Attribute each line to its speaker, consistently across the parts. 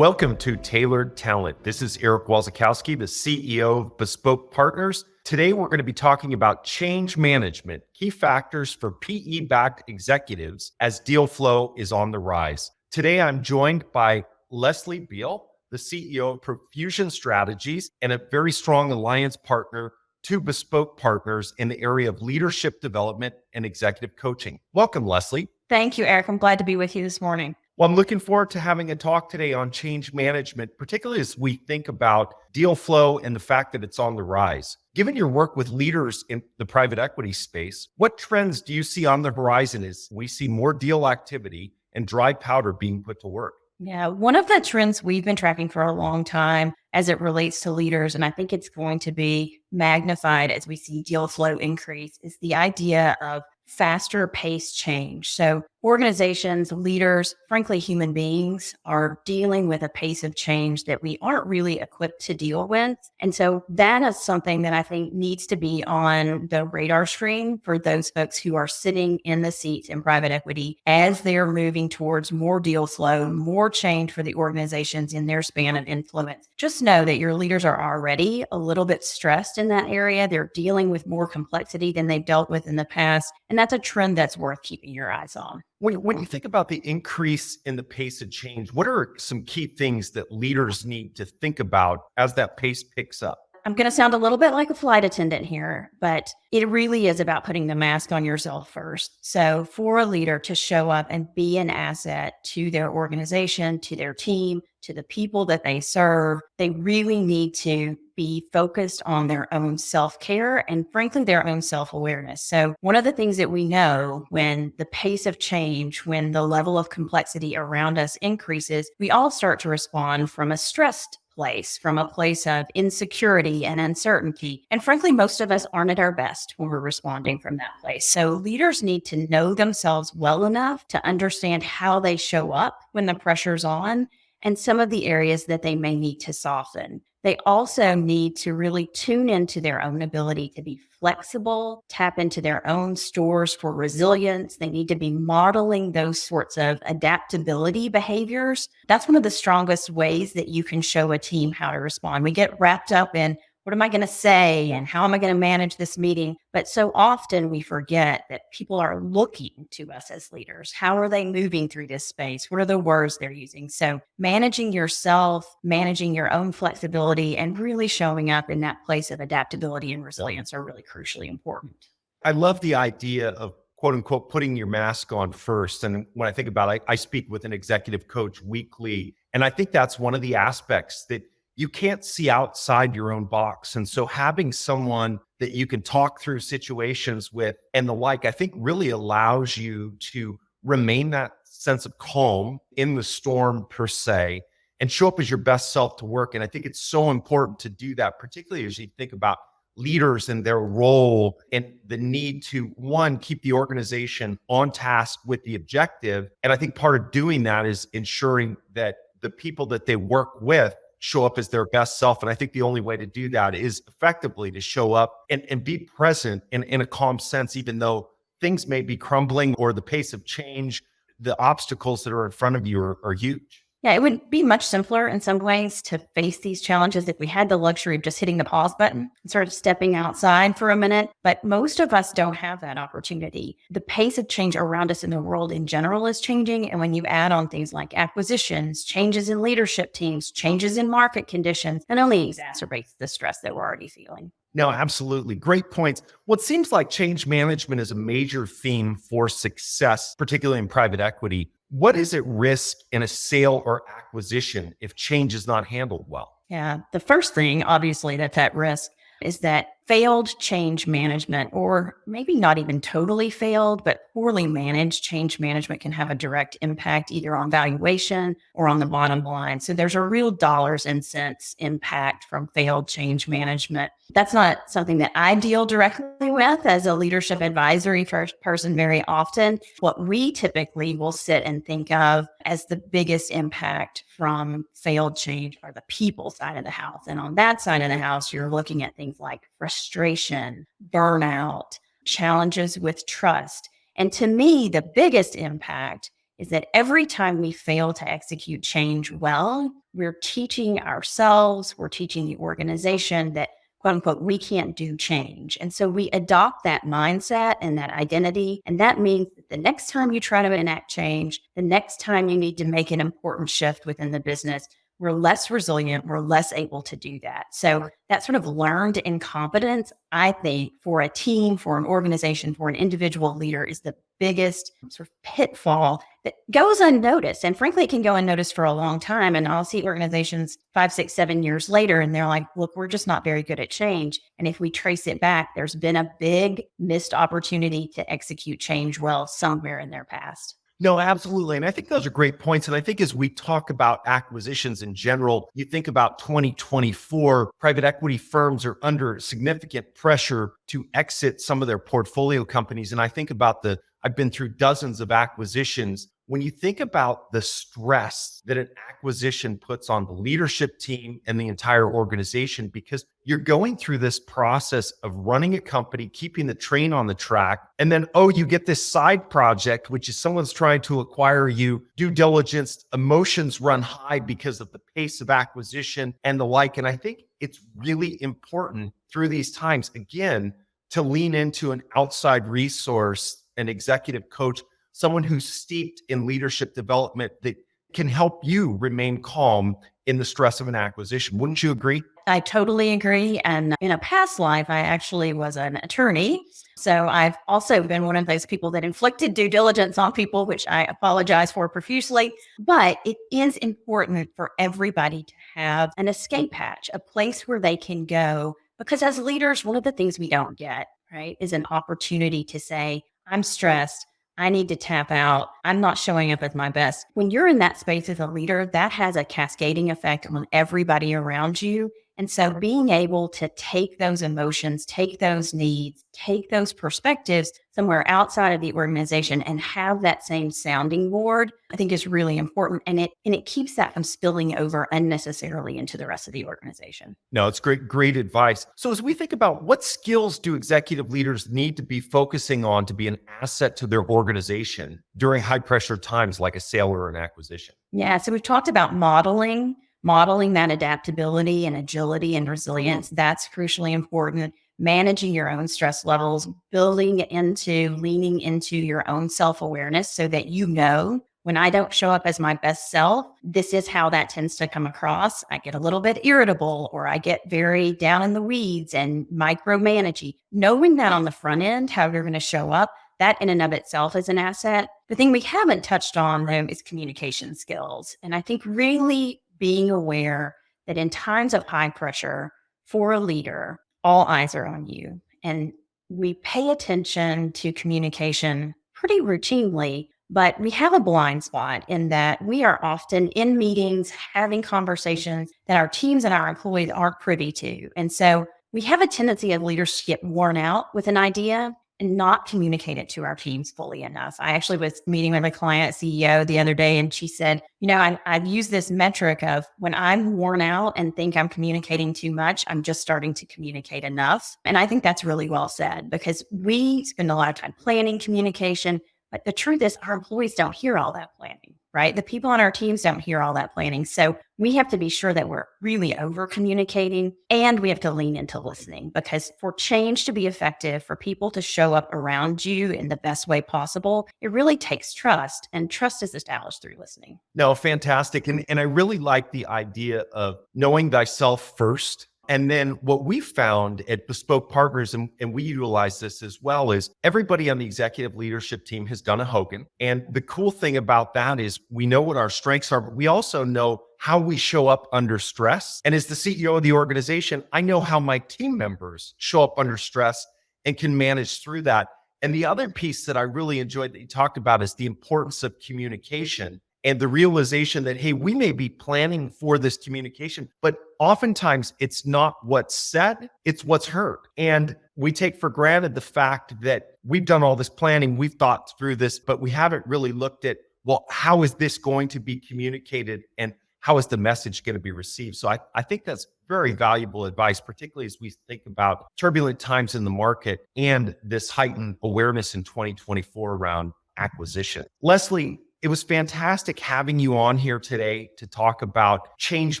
Speaker 1: Welcome to Tailored Talent. This is Eric Walczykowski, the CEO of Bespoke Partners. Today, we're going to be talking about change management, key factors for PE-backed executives as deal flow is on the rise. Today, I'm joined by Leslie Beale, the CEO of Profusion Strategies and a very strong alliance partner to Bespoke Partners in the area of leadership development and executive coaching. Welcome, Leslie.
Speaker 2: Thank you, Eric. I'm glad to be with you this morning.
Speaker 1: Well, I'm looking forward to having a talk today on change management, particularly as we think about deal flow and the fact that it's on the rise. Given your work with leaders in the private equity space, what trends do you see on the horizon as we see more deal activity and dry powder being put to work?
Speaker 2: Yeah, one of the trends we've been tracking for a long time as it relates to leaders, and I think it's going to be magnified as we see deal flow increase, is the idea of faster paced change. So organizations, leaders, frankly, human beings are dealing with a pace of change that we aren't really equipped to deal with. And so that is something that I think needs to be on the radar screen for those folks who are sitting in the seats in private equity as they're moving towards more deal flow, more change for the organizations in their span of influence. Just know that your leaders are already a little bit stressed in that area. They're dealing with more complexity than they've dealt with in the past. And that's a trend that's worth keeping your eyes on.
Speaker 1: When you think about the increase in the pace of change, what are some key things that leaders need to think about as that pace picks up?
Speaker 2: I'm going to sound a little bit like a flight attendant here, but it really is about putting the mask on yourself first. So for a leader to show up and be an asset to their organization, to their team, to the people that they serve, they really need to be focused on their own self-care and frankly, their own self-awareness. So one of the things that we know when the pace of change, when the level of complexity around us increases, we all start to respond from a stressed place, from a place of insecurity and uncertainty. And frankly, most of us aren't at our best when we're responding from that place. So leaders need to know themselves well enough to understand how they show up when the pressure's on and some of the areas that they may need to soften. They also need to really tune into their own ability to be flexible, tap into their own stores for resilience. They need to be modeling those sorts of adaptability behaviors. That's one of the strongest ways that you can show a team how to respond. We get wrapped up in what am I going to say and how am I going to manage this meeting? But so often we forget that people are looking to us as leaders. How are they moving through this space? What are the words they're using? So managing yourself, managing your own flexibility, and really showing up in that place of adaptability and resilience are really crucially important.
Speaker 1: I love the idea of quote unquote, putting your mask on first. And when I think about it, I speak with an executive coach weekly. And I think that's one of the aspects that you can't see outside your own box. And so having someone that you can talk through situations with and the like, I think really allows you to remain that sense of calm in the storm per se and show up as your best self to work. And I think it's so important to do that, particularly as you think about leaders and their role and the need to, one, keep the organization on task with the objective. And I think part of doing that is ensuring that the people that they work with show up as their best self. And I think the only way to do that is effectively to show up and be present in a calm sense, even though things may be crumbling or the pace of change, the obstacles that are in front of you are huge.
Speaker 2: Yeah, it would be much simpler in some ways to face these challenges if we had the luxury of just hitting the pause button and sort of stepping outside for a minute. But most of us don't have that opportunity. The pace of change around us in the world in general is changing. And when you add on things like acquisitions, changes in leadership teams, changes in market conditions, it only exacerbates the stress that we're already feeling.
Speaker 1: No, absolutely. Great points. Well, it seems like change management is a major theme for success, particularly in private equity. What is at risk in a sale or acquisition if change is not handled well?
Speaker 2: Yeah, the first thing, obviously, that's at risk is that failed change management, or maybe not even totally failed, but poorly managed change management can have a direct impact either on valuation or on the bottom line. So there's a real dollars and cents impact from failed change management. That's not something that I deal directly with as a leadership advisory person very often. What we typically will sit and think of as the biggest impact from failed change are the people side of the house. And on that side of the house, you're looking at things like frustration, burnout, challenges with trust. And to me, the biggest impact is that every time we fail to execute change well, we're teaching ourselves, we're teaching the organization that, quote unquote, we can't do change. And so we adopt that mindset and that identity. And that means that the next time you try to enact change, the next time you need to make an important shift within the business, we're less resilient, we're less able to do that. So that sort of learned incompetence, I think, for a team, for an organization, for an individual leader is the biggest sort of pitfall that goes unnoticed. And frankly, it can go unnoticed for a long time. And I'll see organizations 5, 6, 7 years later, and they're like, look, we're just not very good at change. And if we trace it back, there's been a big missed opportunity to execute change well somewhere in their past.
Speaker 1: No, absolutely. And I think those are great points. And I think as we talk about acquisitions in general, you think about 2024, private equity firms are under significant pressure to exit some of their portfolio companies. And I think about I've been through dozens of acquisitions. When you think about the stress that an acquisition puts on the leadership team and the entire organization, because you're going through this process of running a company, keeping the train on the track, and then, you get this side project, which is someone's trying to acquire you, due diligence, emotions run high because of the pace of acquisition and the like. And I think it's really important through these times, again, to lean into an outside resource, an executive coach, someone who's steeped in leadership development that can help you remain calm in the stress of an acquisition. Wouldn't you agree?
Speaker 2: I totally agree. And in a past life, I actually was an attorney. So I've also been one of those people that inflicted due diligence on people, which I apologize for profusely. But it is important for everybody to have an escape hatch, a place where they can go. Because as leaders, one of the things we don't get, right, is an opportunity to say, I'm stressed. I need to tap out. I'm not showing up at my best. When you're in that space as a leader, that has a cascading effect on everybody around you. And so being able to take those emotions, take those needs, take those perspectives somewhere outside of the organization and have that same sounding board, I think is really important. And it keeps that from spilling over unnecessarily into the rest of the organization.
Speaker 1: No, it's great advice. So as we think about what skills do executive leaders need to be focusing on to be an asset to their organization during high pressure times like a sale or an acquisition?
Speaker 2: Yeah. So we've talked about modeling that adaptability and agility and resilience. That's crucially important. Managing your own stress levels, leaning into your own self-awareness so that you know when I don't show up as my best self, this is how that tends to come across. I get a little bit irritable or I get very down in the weeds and micromanaging. Knowing that on the front end, how you're going to show up, that in and of itself is an asset. The thing we haven't touched on, though, is communication skills. And I think really being aware that in times of high pressure for a leader, all eyes are on you. And we pay attention to communication pretty routinely, but we have a blind spot in that we are often in meetings, having conversations that our teams and our employees aren't privy to. And so we have a tendency of leaders to get worn out with an idea and not communicate it to our teams fully enough. I actually was meeting with a client CEO the other day, and she said, I've used this metric of when I'm worn out and think I'm communicating too much, I'm just starting to communicate enough. And I think that's really well said because we spend a lot of time planning communication, but the truth is our employees don't hear all that planning, right? The people on our teams don't hear all that planning. So we have to be sure that we're really over communicating and we have to lean into listening because for change to be effective, for people to show up around you in the best way possible, it really takes trust, and trust is established through listening.
Speaker 1: No, fantastic. And I really like the idea of knowing thyself first. And then what we found at Bespoke Partners, and we utilize this as well, is everybody on the executive leadership team has done a Hogan. And the cool thing about that is we know what our strengths are, but we also know how we show up under stress. And as the CEO of the organization, I know how my team members show up under stress and can manage through that. And the other piece that I really enjoyed that you talked about is the importance of communication. And the realization that, hey, we may be planning for this communication, but oftentimes it's not what's said, it's what's heard. And we take for granted the fact that we've done all this planning, we've thought through this, but we haven't really looked at, well, how is this going to be communicated and how is the message going to be received? So I think that's very valuable advice, particularly as we think about turbulent times in the market and this heightened awareness in 2024 around acquisition. Leslie, It was fantastic having you on here today to talk about change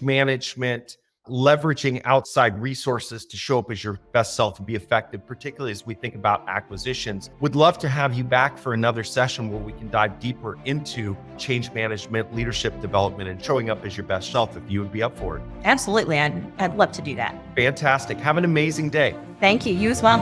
Speaker 1: management, leveraging outside resources to show up as your best self and be effective, particularly as we think about acquisitions. Would love to have you back for another session where we can dive deeper into change management, leadership development, and showing up as your best self if you would be up for it.
Speaker 2: Absolutely. I'd love to do that.
Speaker 1: Fantastic. Have an amazing day.
Speaker 2: Thank you. You as well.